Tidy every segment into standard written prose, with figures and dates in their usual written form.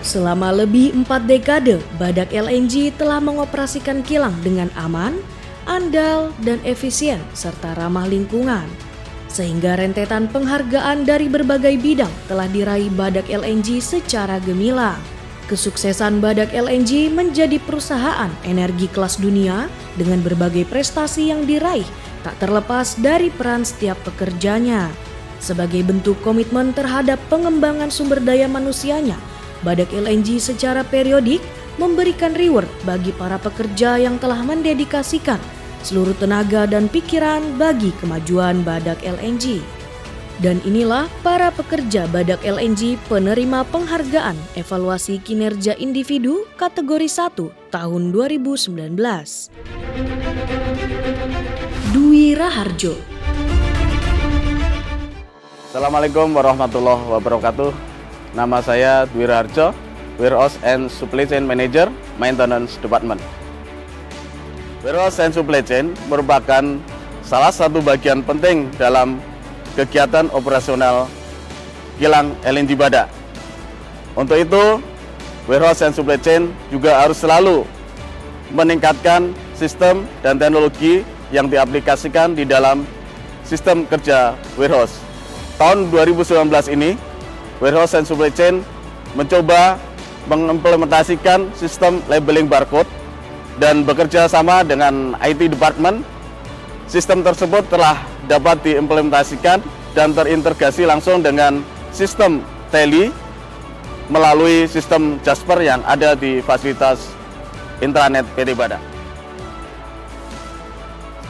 Selama lebih 4 dekade, Badak LNG telah mengoperasikan kilang dengan aman, andal, dan efisien serta ramah lingkungan. Sehingga rentetan penghargaan dari berbagai bidang telah diraih Badak LNG secara gemilang. Kesuksesan Badak LNG menjadi perusahaan energi kelas dunia dengan berbagai prestasi yang diraih tak terlepas dari peran setiap pekerjanya. Sebagai bentuk komitmen terhadap pengembangan sumber daya manusianya, Badak LNG secara periodik memberikan reward bagi para pekerja yang telah mendedikasikan seluruh tenaga dan pikiran bagi kemajuan Badak LNG. Dan inilah para pekerja Badak LNG penerima penghargaan evaluasi kinerja individu kategori 1 tahun 2019. Dwi Raharjo. Assalamualaikum warahmatullahi wabarakatuh. Nama saya Dwi Raharjo, Warehouse and Supply Chain Manager, Maintenance Department. Warehouse and Supply Chain merupakan salah satu bagian penting dalam kegiatan operasional kilang LNG Badak. Untuk itu, Warehouse and Supply Chain juga harus selalu meningkatkan sistem dan teknologi yang diaplikasikan di dalam sistem kerja warehouse. Tahun 2019 ini, Warehouse and Supply Chain mencoba mengimplementasikan sistem labeling barcode dan bekerja sama dengan IT Department. Sistem tersebut telah dapat diimplementasikan dan terintegrasi langsung dengan sistem tele melalui sistem Jasper yang ada di fasilitas intranet PT Badak.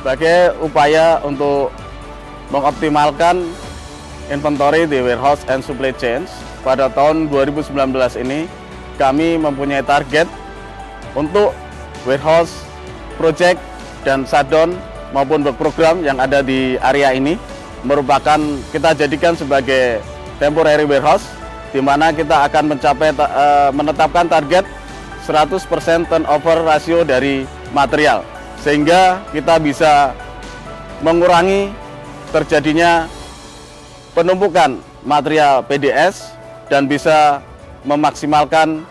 Sebagai upaya untuk mengoptimalkan inventory di Warehouse and Supply Chain, pada tahun 2019 ini kami mempunyai target untuk warehouse, project, dan shutdown maupun work program yang ada di area ini merupakan kita jadikan sebagai temporary warehouse, di mana kita akan menetapkan target 100% turnover rasio dari material, sehingga kita bisa mengurangi terjadinya penumpukan material PDS dan bisa memaksimalkan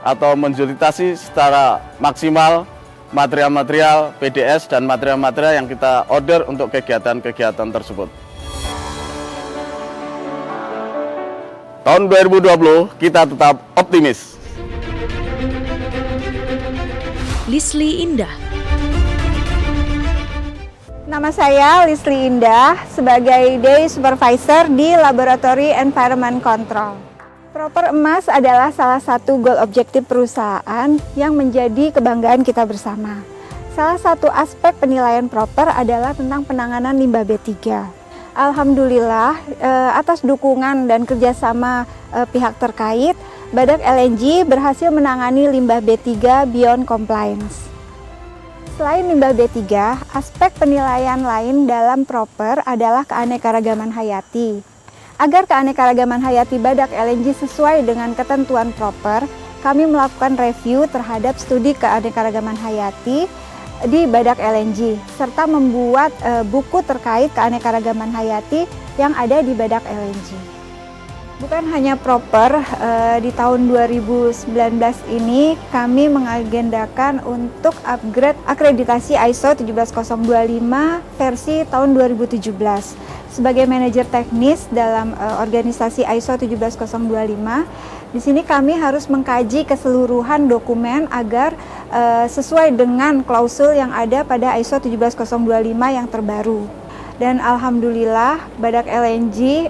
atau menjulitasi secara maksimal material-material PDS dan material-material yang kita order untuk kegiatan-kegiatan tersebut. Tahun 2020 kita tetap optimis. Lisli Indah. Nama saya Lisli Indah sebagai Day Supervisor di Laboratory Environment Control. Proper emas adalah salah satu goal objektif perusahaan yang menjadi kebanggaan kita bersama. Salah satu aspek penilaian proper adalah tentang penanganan limbah B3. Alhamdulillah atas dukungan dan kerjasama pihak terkait, Badak LNG berhasil menangani limbah B3 beyond compliance. Selain limbah B3, aspek penilaian lain dalam proper adalah keanekaragaman hayati. Agar keanekaragaman hayati Badak LNG sesuai dengan ketentuan proper, kami melakukan review terhadap studi keanekaragaman hayati di Badak LNG, serta membuat buku terkait keanekaragaman hayati yang ada di Badak LNG. Bukan hanya proper, di tahun 2019 ini kami mengagendakan untuk upgrade akreditasi ISO 17025 versi tahun 2017. Sebagai manajer teknis dalam organisasi ISO 17025, di sini kami harus mengkaji keseluruhan dokumen agar sesuai dengan klausul yang ada pada ISO 17025 yang terbaru. Dan alhamdulillah Badak LNG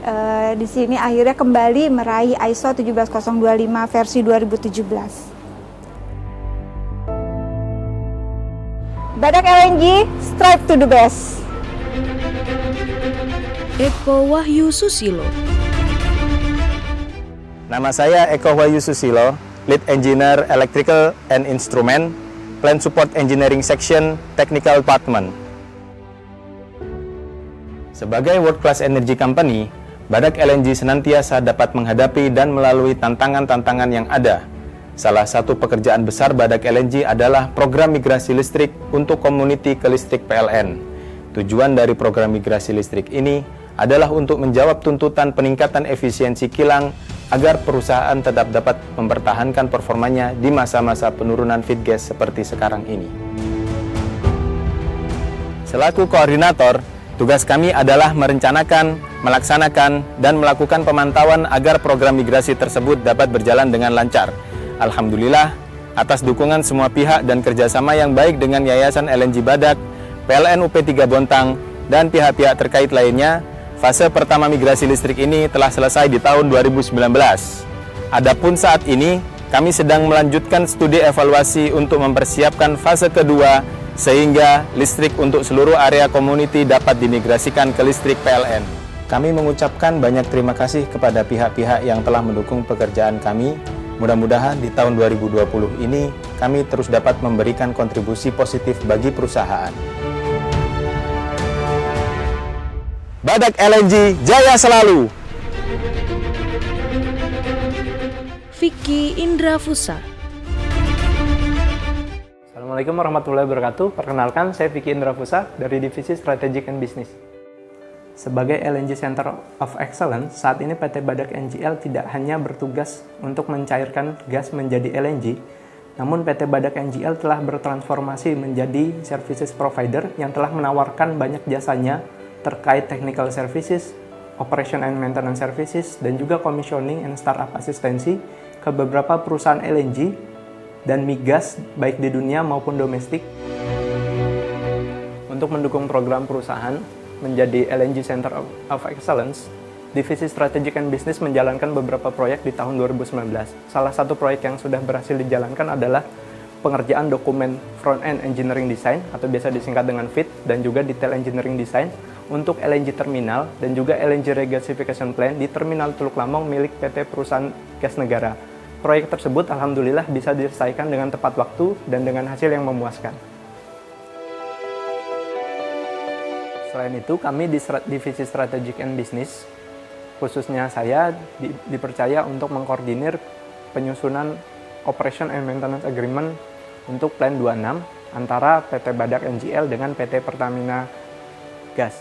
di sini akhirnya kembali meraih ISO 17025 versi 2017. Badak LNG strive to the best. Eko Wahyu Susilo. Nama saya Eko Wahyu Susilo, Lead Engineer Electrical and Instrument, Plant Support Engineering Section, Technical Department. Sebagai World Class Energy Company, Badak LNG senantiasa dapat menghadapi dan melalui tantangan-tantangan yang ada. Salah satu pekerjaan besar Badak LNG adalah program migrasi listrik untuk community ke listrik PLN. Tujuan dari program migrasi listrik ini adalah untuk menjawab tuntutan peningkatan efisiensi kilang agar perusahaan tetap dapat mempertahankan performanya di masa-masa penurunan feed gas seperti sekarang ini. Selaku koordinator, tugas kami adalah merencanakan, melaksanakan, dan melakukan pemantauan agar program migrasi tersebut dapat berjalan dengan lancar. Alhamdulillah, atas dukungan semua pihak dan kerjasama yang baik dengan Yayasan LNG Badak, PLN UP3 Bontang, dan pihak-pihak terkait lainnya, fase pertama migrasi listrik ini telah selesai di tahun 2019. Adapun saat ini, kami sedang melanjutkan studi evaluasi untuk mempersiapkan fase kedua sehingga listrik untuk seluruh area community dapat dimigrasikan ke listrik PLN. Kami mengucapkan banyak terima kasih kepada pihak-pihak yang telah mendukung pekerjaan kami. Mudah-mudahan di tahun 2020 ini kami terus dapat memberikan kontribusi positif bagi perusahaan. Badak LNG jaya selalu. Vicky Indra Fusa. Assalamualaikum warahmatullahi wabarakatuh. Perkenalkan, saya Vicky Indra Fusa dari Divisi Strategic and Business. Sebagai LNG Center of Excellence, saat ini PT Badak NGL tidak hanya bertugas untuk mencairkan gas menjadi LNG, namun PT Badak NGL telah bertransformasi menjadi services provider yang telah menawarkan banyak jasanya terkait technical services, operation and maintenance services, dan juga commissioning and startup asistensi ke beberapa perusahaan LNG dan migas baik di dunia maupun domestik. Untuk mendukung program perusahaan menjadi LNG Center of Excellence, Divisi Strategic and Business menjalankan beberapa proyek di tahun 2019. Salah satu proyek yang sudah berhasil dijalankan adalah pengerjaan dokumen front-end engineering design atau biasa disingkat dengan FEED dan juga detail engineering design untuk LNG terminal dan juga LNG regasification plant di Terminal Teluk Lamong milik PT Perusahaan Gas Negara. Proyek tersebut alhamdulillah bisa diselesaikan dengan tepat waktu dan dengan hasil yang memuaskan. Selain itu, kami di Divisi Strategic and Business, khususnya saya, dipercaya untuk mengkoordinir penyusunan Operation and Maintenance Agreement untuk Plan 26 antara PT Badak NGL dengan PT Pertamina Gas.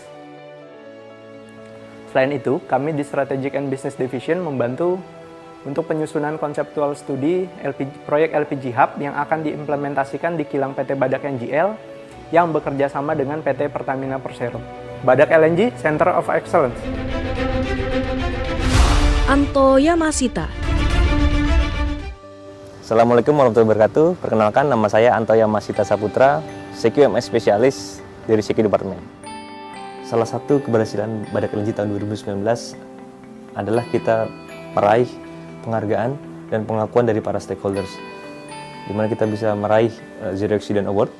Selain itu, kami di Strategic and Business Division membantu untuk penyusunan konseptual studi proyek LPG Hub yang akan diimplementasikan di kilang PT Badak NGL yang bekerja sama dengan PT Pertamina Persero. Badak LNG Center of Excellence. Anto Yamasita. Assalamualaikum warahmatullahi wabarakatuh. Perkenalkan, nama saya Anto Yamasita Saputra, CQMS spesialis dari CQ Department. Salah satu keberhasilan Badak LNG tahun 2019 adalah kita meraih penghargaan dan pengakuan dari para stakeholders, di mana kita bisa meraih Zero Accident Award,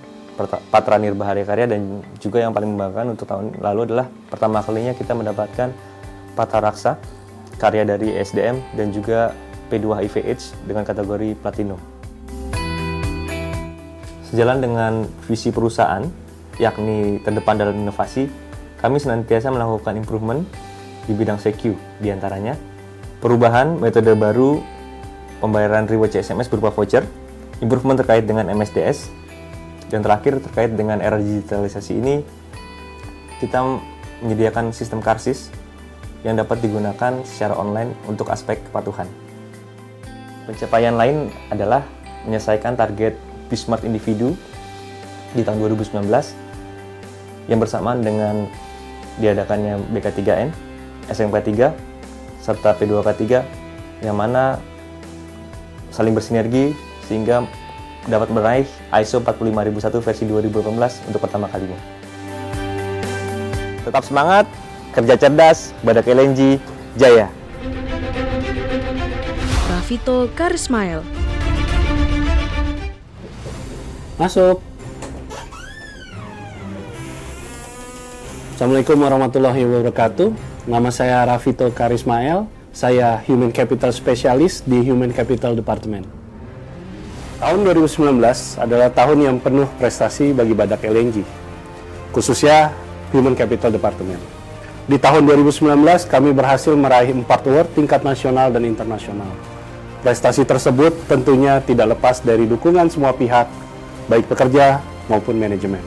Patra Nirbaharia Karya, dan juga yang paling membanggakan untuk tahun lalu adalah pertama kalinya kita mendapatkan Patra Raksa karya dari SDM dan juga P2 IVH dengan kategori Platinum. Sejalan dengan visi perusahaan, yakni terdepan dalam inovasi, kami senantiasa melakukan improvement di bidang CQ, diantaranya perubahan metode baru pembayaran reward CSMS berupa voucher, improvement terkait dengan MSDS, dan terakhir terkait dengan era digitalisasi ini, kita menyediakan sistem karsis yang dapat digunakan secara online untuk aspek kepatuhan. Pencapaian lain adalah menyelesaikan target Bismart individu di tahun 2019 yang bersamaan dengan diadakannya BK3N, SMK3, serta P2K3 yang mana saling bersinergi sehingga dapat meraih ISO 45001 versi 2018 untuk pertama kalinya. Tetap semangat, kerja cerdas, Badak LNG, jaya! Rafito Karismail. Masuk. Assalamualaikum warahmatullahi wabarakatuh. Nama saya Rafito Karismail. Saya Human Capital Specialist di Human Capital Department. Tahun 2019 adalah tahun yang penuh prestasi bagi Badak LNG, khususnya Human Capital Department. Di tahun 2019, kami berhasil meraih 4 award tingkat nasional dan internasional. Prestasi tersebut tentunya tidak lepas dari dukungan semua pihak, baik pekerja maupun manajemen.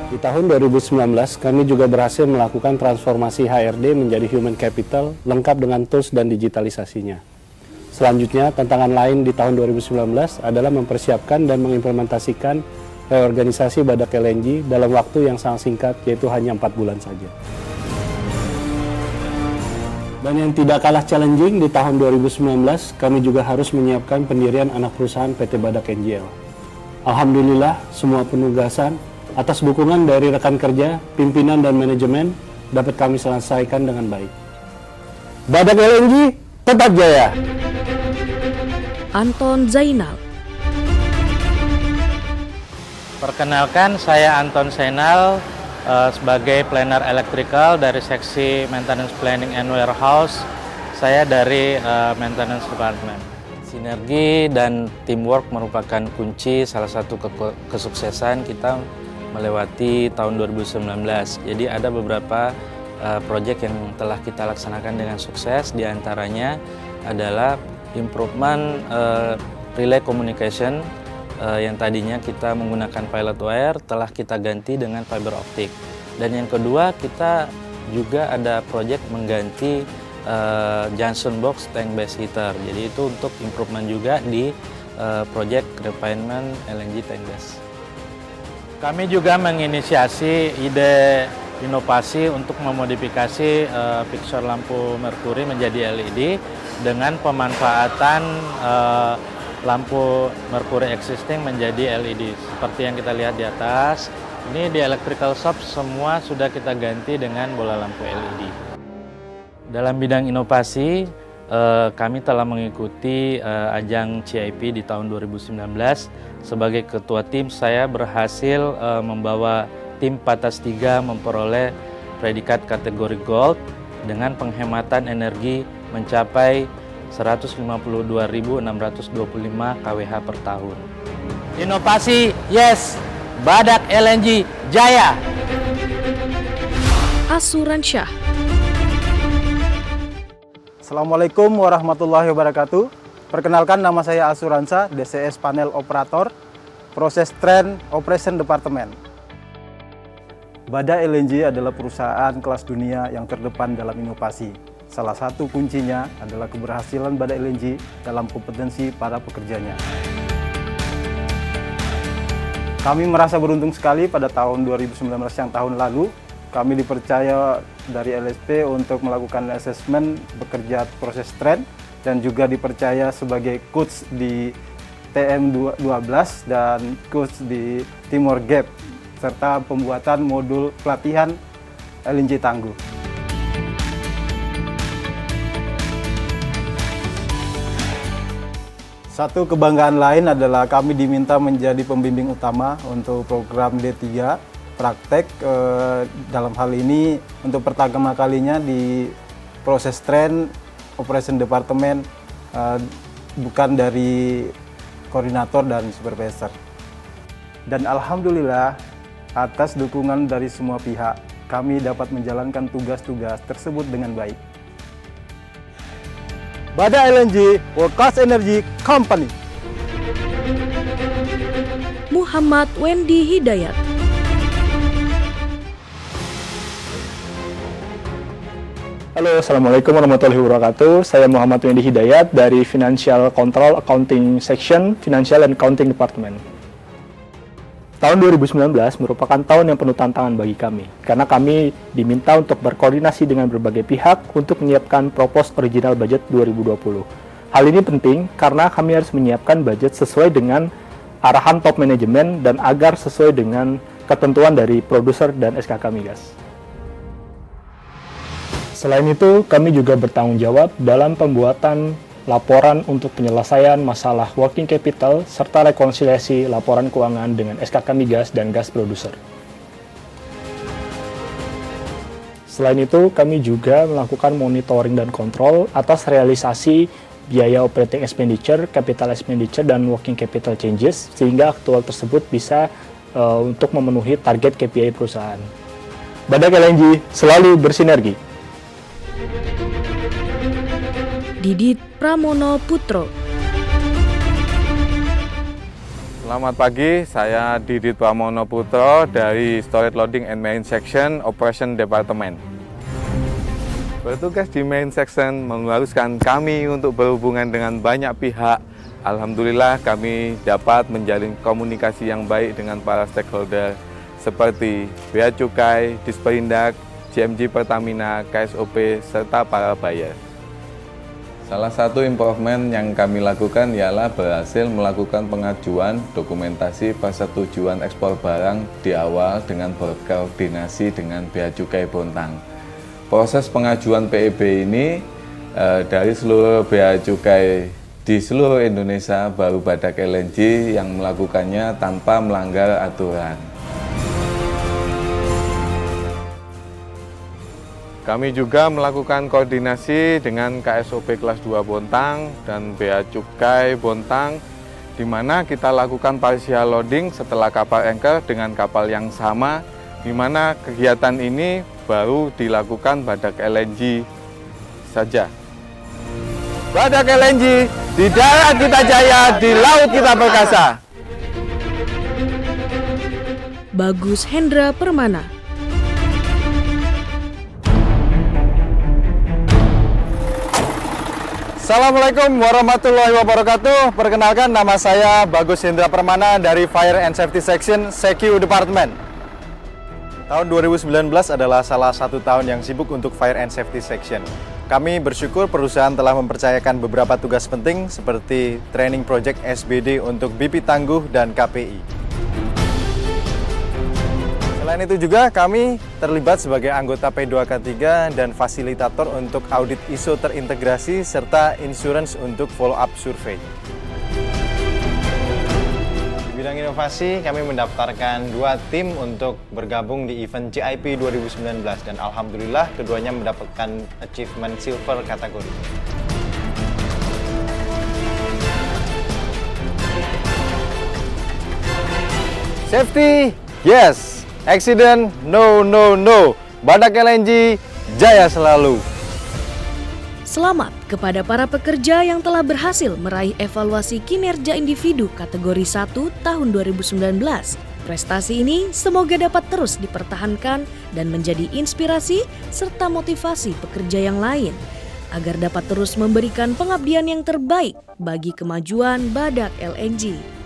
Di Di tahun 2019, kami juga berhasil melakukan transformasi HRD menjadi Human Capital lengkap dengan tools dan digitalisasinya. Selanjutnya, tantangan lain di tahun 2019 adalah mempersiapkan dan mengimplementasikan reorganisasi Badak LNG dalam waktu yang sangat singkat, yaitu hanya 4 bulan saja. Dan yang tidak kalah challenging, di tahun 2019 kami juga harus menyiapkan pendirian anak perusahaan PT Badak NGL. Alhamdulillah, semua penugasan atas dukungan dari rekan kerja, pimpinan dan manajemen dapat kami selesaikan dengan baik. Badak LNG tetap jaya. Anton Zainal. Perkenalkan, saya Anton Zainal sebagai planner electrical dari seksi Maintenance Planning and Warehouse. Saya dari Maintenance Department. Sinergi dan teamwork merupakan kunci salah satu kesuksesan kita melewati tahun 2019. Jadi ada beberapa proyek yang telah kita laksanakan dengan sukses, diantaranya adalah improvement relay communication yang tadinya kita menggunakan pilot wire telah kita ganti dengan fiber optik. Dan yang kedua, kita juga ada proyek mengganti junction box tank base heater. Jadi itu untuk improvement juga di proyek refinement LNG tank base. Kami juga menginisiasi ide inovasi untuk memodifikasi fixture lampu merkuri menjadi LED dengan pemanfaatan lampu merkuri existing menjadi LED. Seperti yang kita lihat di atas, ini di electrical shop semua sudah kita ganti dengan bola lampu LED. Dalam bidang inovasi, kami telah mengikuti ajang CIP di tahun 2019. Sebagai ketua tim, saya berhasil membawa tim Patas 3 memperoleh predikat kategori Gold dengan penghematan energi mencapai 152.625 kWh per tahun. Inovasi, yes! Badak LNG jaya! Asuransyah. Assalamualaikum warahmatullahi wabarakatuh. Perkenalkan, nama saya Asuransa, DCS Panel Operator, Proses Trend Operation Department. Badak LNG adalah perusahaan kelas dunia yang terdepan dalam inovasi. Salah satu kuncinya adalah keberhasilan Badak LNG dalam kompetensi para pekerjanya. Kami merasa beruntung sekali pada tahun 2019 yang tahun lalu, kami dipercaya dari LSP untuk melakukan asesmen bekerja proses trend dan juga dipercaya sebagai coach di TM12 dan coach di Timor Gap serta pembuatan modul pelatihan LNG Tangguh. Satu kebanggaan lain adalah kami diminta menjadi pembimbing utama untuk program D3 praktek. Dalam hal ini untuk pertama kalinya di proses trend operation department, bukan dari koordinator dan supervisor. Dan alhamdulillah atas dukungan dari semua pihak, kami dapat menjalankan tugas-tugas tersebut dengan baik. Badak LNG World Class Energy Company. Muhammad Wendy Hidayat. Halo, Assalamualaikum warahmatullahi wabarakatuh. Saya Muhammad Wendy Hidayat dari Financial Control Accounting Section, Financial and Accounting Department. Tahun 2019 merupakan tahun yang penuh tantangan bagi kami, karena kami diminta untuk berkoordinasi dengan berbagai pihak untuk menyiapkan propose original budget 2020. Hal ini penting karena kami harus menyiapkan budget sesuai dengan arahan top manajemen dan agar sesuai dengan ketentuan dari produser dan SKK Migas. Selain itu, kami juga bertanggung jawab dalam pembuatan laporan untuk penyelesaian masalah working capital, serta rekonsiliasi laporan keuangan dengan SKK Migas dan gas produser. Selain itu, kami juga melakukan monitoring dan kontrol atas realisasi biaya operating expenditure, capital expenditure, dan working capital changes, sehingga aktual tersebut bisa untuk memenuhi target KPI perusahaan. Badak LNG selalu bersinergi. Didit Pramono Putro. Selamat pagi, saya Didit Pramono Putro dari Storage Loading and Main Section Operation Department. Bertugas di Main Section mengharuskan kami untuk berhubungan dengan banyak pihak. Alhamdulillah kami dapat menjalin komunikasi yang baik dengan para stakeholder seperti Bea Cukai, Disperindak, CMG Pertamina, KSOP, serta para buyer. Salah satu improvement yang kami lakukan ialah berhasil melakukan pengajuan dokumentasi persetujuan ekspor barang di awal dengan berkoordinasi dengan Bea Cukai Bontang. Proses pengajuan PEB ini dari seluruh Bea Cukai di seluruh Indonesia baru Badak LNG yang melakukannya tanpa melanggar aturan. Kami juga melakukan koordinasi dengan KSOP kelas 2 Bontang dan Bea Cukai Bontang, di mana kita lakukan partial loading setelah kapal anchor dengan kapal yang sama, di mana kegiatan ini baru dilakukan Badak LNG saja. Badak LNG, di darat kita jaya, di laut kita perkasa. Bagus Hendra Permana. Assalamualaikum warahmatullahi wabarakatuh. Perkenalkan, nama saya Bagus Hendra Permana dari Fire and Safety Section CQ Department. Tahun 2019 adalah salah satu tahun yang sibuk untuk Fire and Safety Section. Kami bersyukur perusahaan telah mempercayakan beberapa tugas penting seperti training project SBD untuk BP Tangguh dan KPI. Selain itu juga kami terlibat sebagai anggota P2K3 dan fasilitator untuk audit ISO terintegrasi serta insurance untuk follow-up survei. Di bidang inovasi, kami mendaftarkan 2 tim untuk bergabung di event GIP 2019 dan alhamdulillah keduanya mendapatkan achievement silver kategori. Safety, yes. Accident, no, no, no. Badak LNG, jaya selalu. Selamat kepada para pekerja yang telah berhasil meraih evaluasi kinerja individu kategori 1 tahun 2019. Prestasi ini semoga dapat terus dipertahankan dan menjadi inspirasi serta motivasi pekerja yang lain agar dapat terus memberikan pengabdian yang terbaik bagi kemajuan Badak LNG.